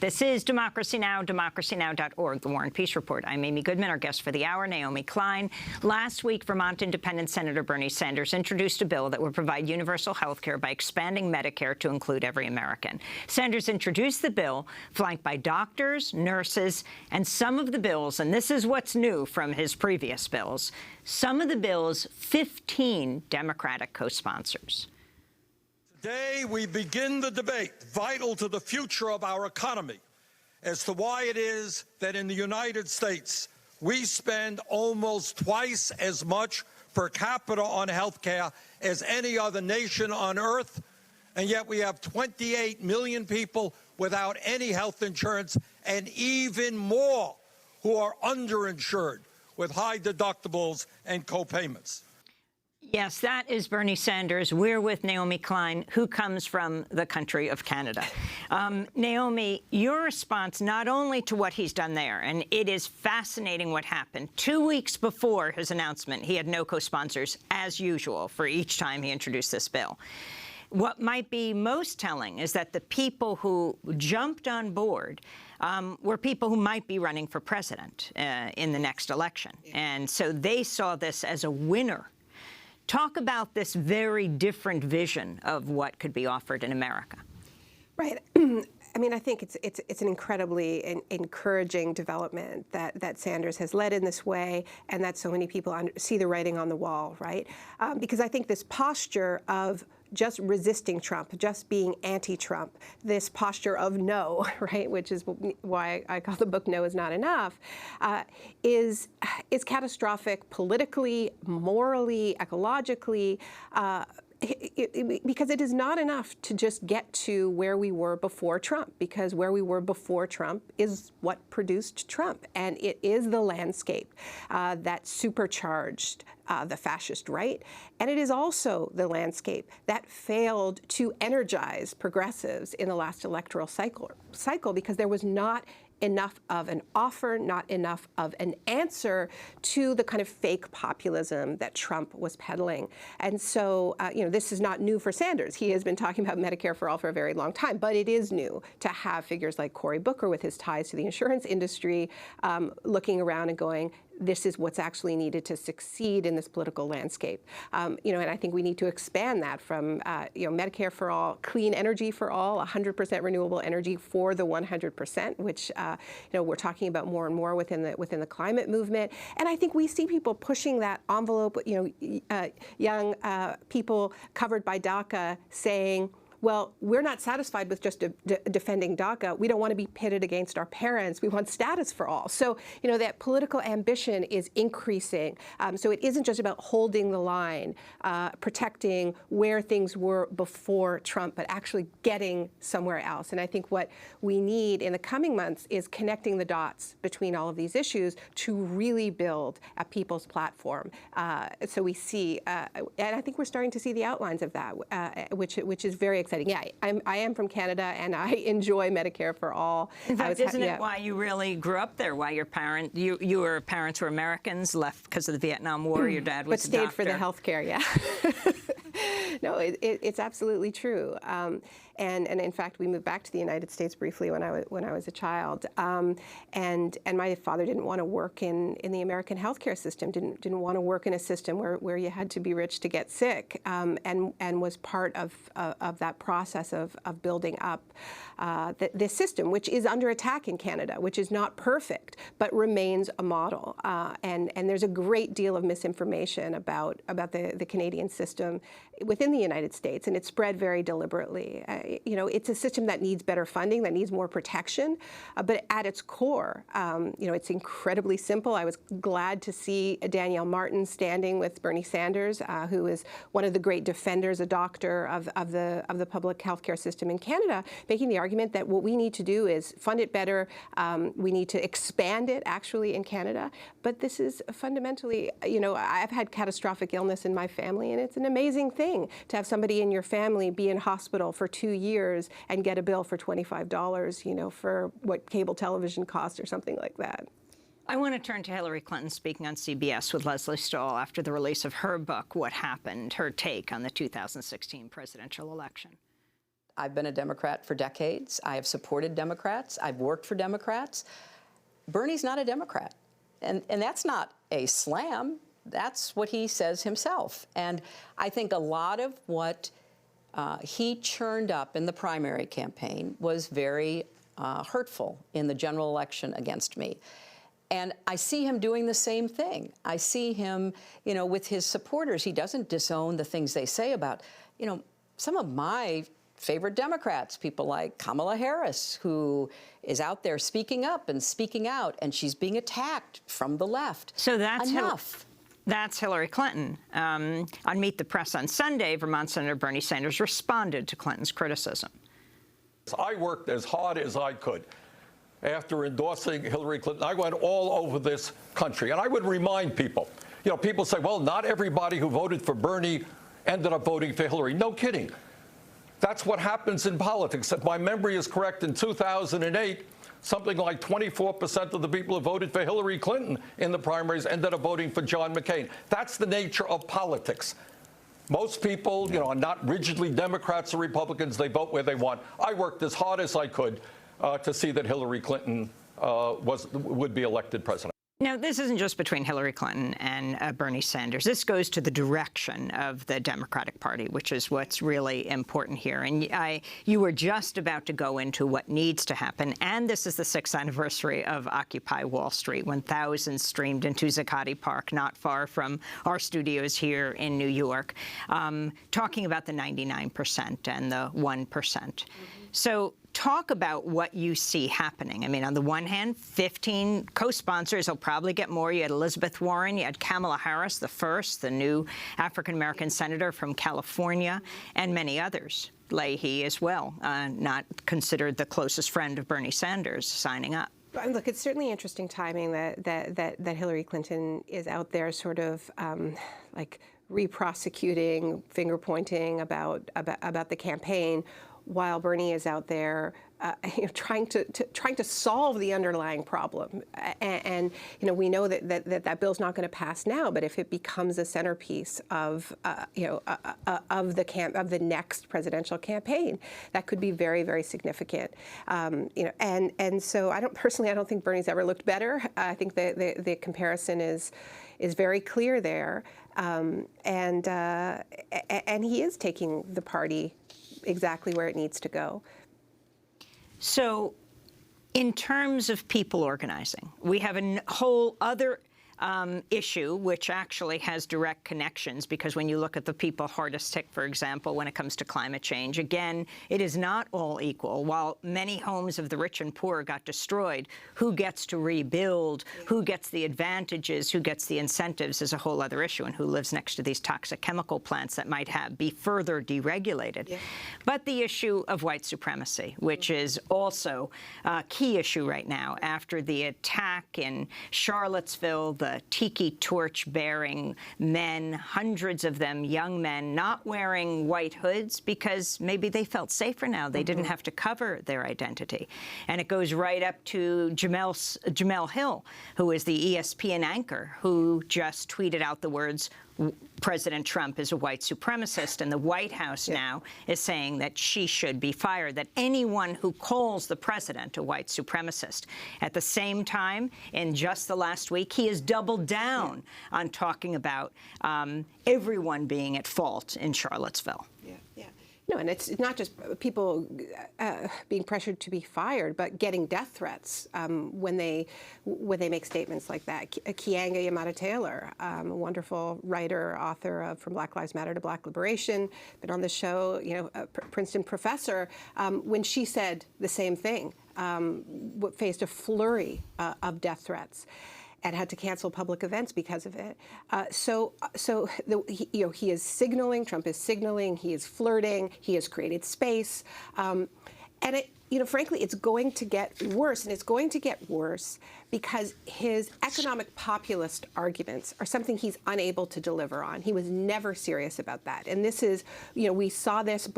This is Democracy Now!, democracynow.org, The War and Peace Report. I'm Amy Goodman. Our guest for the hour, Naomi Klein. Last week, Vermont Independent Senator Bernie Sanders introduced a bill that would provide universal health care by expanding Medicare to include every American. Sanders introduced the bill, flanked by doctors, nurses, and some of the bills, and this is what's new from his previous bills, some of the bill's 15 Democratic co-sponsors. Today, we begin the debate vital to the future of our economy as to why it is that in the United States, we spend almost twice as much per capita on health care as any other nation on earth, and yet we have 28 million people without any health insurance and even more who are underinsured with high deductibles and co-payments. Yes, that is Bernie Sanders. We're with Naomi Klein, who comes from the country of Canada. Naomi, your response not only to what he's done there, and it is fascinating what happened. 2 weeks before his announcement, he had no co-sponsors, as usual, for each time he introduced this bill. What might be most telling is that the people who jumped on board were people who might be running for president in the next election. And so they saw this as a winner. Talk about this very different vision of what could be offered in America. Right. I mean, I think it's an incredibly encouraging development that Sanders has led in this way, and that so many people see the writing on the wall, right? Because I think this posture of just resisting Trump, just being anti-Trump, this posture of no, right, which is why I call the book No Is Not Enough, is catastrophic politically, morally, ecologically, because it is not enough to just get to where we were before Trump, because where we were before Trump is what produced Trump. And it is the landscape that supercharged the fascist right. And it is also the landscape that failed to energize progressives in the last electoral cycle because there was not enough of an offer, not enough of an answer to the kind of fake populism that Trump was peddling. And so, this is not new for Sanders. He has been talking about Medicare-for-All for a very long time, but it is new to have figures like Cory Booker with his ties to the insurance industry looking around and going, this is what's actually needed to succeed in this political landscape. And I think we need to expand that from, Medicare for all, clean energy for all, 100% renewable energy for the 100%, which, we're talking about more and more within the climate movement. And I think we see people pushing that envelope, young people covered by DACA saying, well, we're not satisfied with just defending DACA. We don't want to be pitted against our parents. We want status for all. So, that political ambition is increasing. So it isn't just about holding the line, protecting where things were before Trump, but actually getting somewhere else. And I think what we need in the coming months is connecting the dots between all of these issues to really build a people's platform. So we see, and I think we're starting to see the outlines of that, which is very exciting. Yeah, I am from Canada, and I enjoy Medicare for all. In fact, isn't it why you really grew up there? Why your your parents were Americans, left because of the Vietnam War. Your dad was a doctor. But stayed for the health care, yeah. No, it's absolutely true. And in fact, we moved back to the United States briefly when I was a child. And my father didn't want to work in the American healthcare system. Didn't want to work in a system where you had to be rich to get sick. And was part of that process of building up this system, which is under attack in Canada, which is not perfect, but remains a model. And there's a great deal of misinformation about the Canadian system within the United States, and it's spread very deliberately. It's a system that needs better funding, that needs more protection, but at its core, it's incredibly simple. I was glad to see Danielle Martin standing with Bernie Sanders, who is one of the great defenders, a doctor of the public healthcare system in Canada, making the argument that what we need to do is fund it better. We need to expand it, actually, in Canada. But this is fundamentally, I've had catastrophic illness in my family, and it's an amazing thing to have somebody in your family be in hospital for 2 years and get a bill for $25, for what cable television costs or something like that. I want to turn to Hillary Clinton speaking on CBS with Leslie Stahl after the release of her book, What Happened, her take on the 2016 presidential election. I've been a Democrat for decades. I have supported Democrats. I've worked for Democrats. Bernie's not a Democrat. And that's not a slam. That's what he says himself. And I think a lot of what he churned up in the primary campaign was very hurtful in the general election against me. And I see him doing the same thing. I see him, you know, with his supporters. He doesn't disown the things they say about, you know, some of my favorite Democrats, people like Kamala Harris, who is out there speaking up and speaking out, and she's being attacked from the left. So that's enough. That's Hillary Clinton. On Meet the Press on Sunday, Vermont Senator Bernie Sanders responded to Clinton's criticism. I worked as hard as I could. After endorsing Hillary Clinton, I went all over this country. And I would remind people, you know, people say, well, not everybody who voted for Bernie ended up voting for Hillary. No kidding. That's what happens in politics. If my memory is correct, in 2008, something like 24% of the people who voted for Hillary Clinton in the primaries ended up voting for John McCain. That's the nature of politics. Most people, you know, are not rigidly Democrats or Republicans. They vote where they want. I worked as hard as I could to see that Hillary Clinton would be elected president. Now, this isn't just between Hillary Clinton and Bernie Sanders. This goes to the direction of the Democratic Party, which is what's really important here. And you were just about to go into what needs to happen. And this is the 6th anniversary of Occupy Wall Street, when thousands streamed into Zuccotti Park, not far from our studios here in New York, talking about the 99% and the 1%. So talk about what you see happening. I mean, on the one hand, 15 co-sponsors, will probably get more. You had Elizabeth Warren, you had Kamala Harris, the new African-American senator from California, and many others. Leahy as well, not considered the closest friend of Bernie Sanders, signing up. Look, it's certainly interesting timing that Hillary Clinton is out there sort of like re-prosecuting, finger-pointing about the campaign, while Bernie is out there trying to solve the underlying problem. And you know, we know that bill's not going to pass now, but if it becomes a centerpiece of of the next presidential campaign, that could be very, very significant. You know, and so I don't think Bernie's ever looked better. I think the comparison is very clear there, and he is taking the party exactly where it needs to go. So in terms of people organizing, we have a whole other issue, which actually has direct connections, because when you look at the people hardest hit, for example, when it comes to climate change, again, it is not all equal. While many homes of the rich and poor got destroyed, who gets to rebuild, who gets the advantages, who gets the incentives is a whole other issue, and who lives next to these toxic chemical plants that might be further deregulated. Yeah. But the issue of white supremacy, which is also a key issue right now after the attack in Charlottesville, the tiki torch-bearing men, hundreds of them young men, not wearing white hoods because maybe they felt safer now. They didn't have to cover their identity. And it goes right up to Jamel Hill, who is the ESPN anchor, who just tweeted out the words, President Trump is a white supremacist, and the White House now is saying that she should be fired, that anyone who calls the president a white supremacist. At the same time, in just the last week, he has doubled down on talking about everyone being at fault in Charlottesville. Yeah. No, and it's not just people being pressured to be fired, but getting death threats when they make statements like that. Keeanga-Yamahtta Taylor, a wonderful writer, author From Black Lives Matter to Black Liberation, been on the show, you know, a Princeton professor, when she said the same thing, faced a flurry of death threats and had to cancel public events because of it. He is signaling, Trump is signaling, he is flirting, he has created space. And it, frankly, it's going to get worse, and it's going to get worse because his economic populist arguments are something he's unable to deliver on. He was never serious about that. And this is, we saw this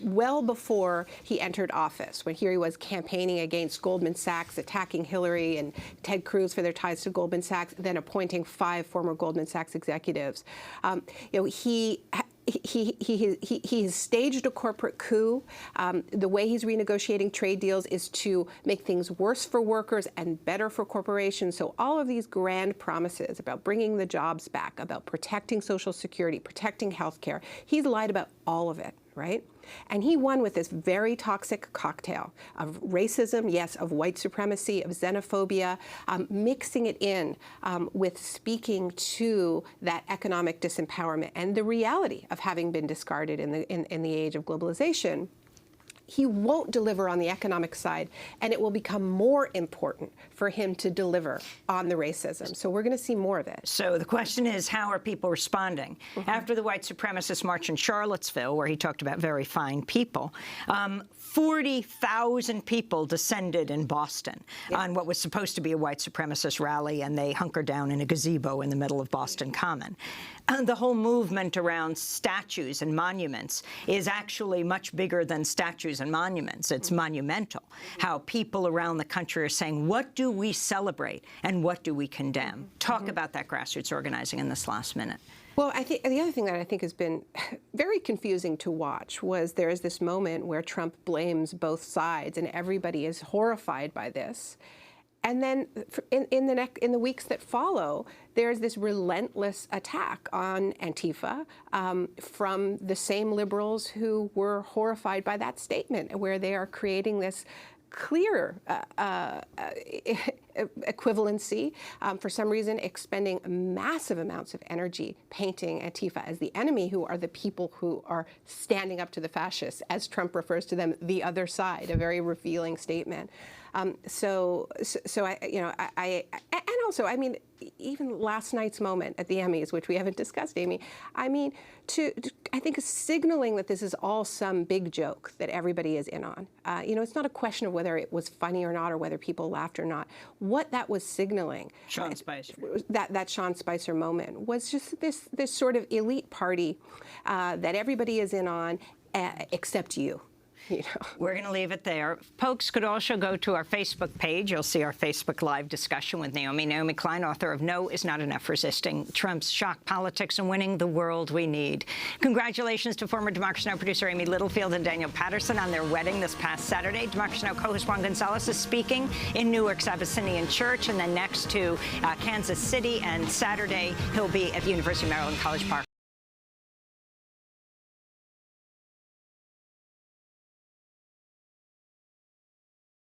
well before he entered office, when here he was campaigning against Goldman Sachs, attacking Hillary and Ted Cruz for their ties to Goldman Sachs, then appointing 5 former Goldman Sachs executives. He he has staged a corporate coup. The way he's renegotiating trade deals is to make things worse for workers and better for corporations. So all of these grand promises about bringing the jobs back, about protecting Social Security, protecting health care, he's lied about all of it, right? And he won with this very toxic cocktail of racism, yes, of white supremacy, of xenophobia, mixing it in with speaking to that economic disempowerment and the reality of having been discarded in the age of globalization. He won't deliver on the economic side, and it will become more important for him to deliver on the racism. So we're going to see more of it. So the question is, how are people responding? After the white supremacist march in Charlottesville, where he talked about very fine people, 40,000 people descended in Boston on what was supposed to be a white supremacist rally, and they hunkered down in a gazebo in the middle of Boston Common. The whole movement around statues and monuments is actually much bigger than statues and monuments. It's monumental. How people around the country are saying, what do we celebrate and what do we condemn? Talk about that grassroots organizing in this last minute. Well, I think the other thing that I think has been very confusing to watch was there is this moment where Trump blames both sides and everybody is horrified by this. And then in the weeks that follow, there's this relentless attack on Antifa from the same liberals who were horrified by that statement, where they are creating this clear equivalency, for some reason expending massive amounts of energy painting Antifa as the enemy, who are the people who are standing up to the fascists, as Trump refers to them, the other side, a very revealing statement. So I mean, even last night's moment at the Emmys, which we haven't discussed, Amy, I mean, I think signaling that this is all some big joke that everybody is in on. It's not a question of whether it was funny or not, or whether people laughed or not. What that was signaling, Sean Spicer, that Sean Spicer moment, was just this sort of elite party that everybody is in on, except you. We're going to leave it there. Folks could also go to our Facebook page. You'll see our Facebook Live discussion with Naomi Klein, author of No Is Not Enough: Resisting Trump's Shock Politics and Winning the World We Need. Congratulations to former Democracy Now! Producer Amy Littlefield and Daniel Patterson on their wedding this past Saturday. Democracy Now! Co-host Juan Gonzalez is speaking in Newark's Abyssinian Church, and then next to Kansas City, and Saturday he'll be at the University of Maryland, College Park.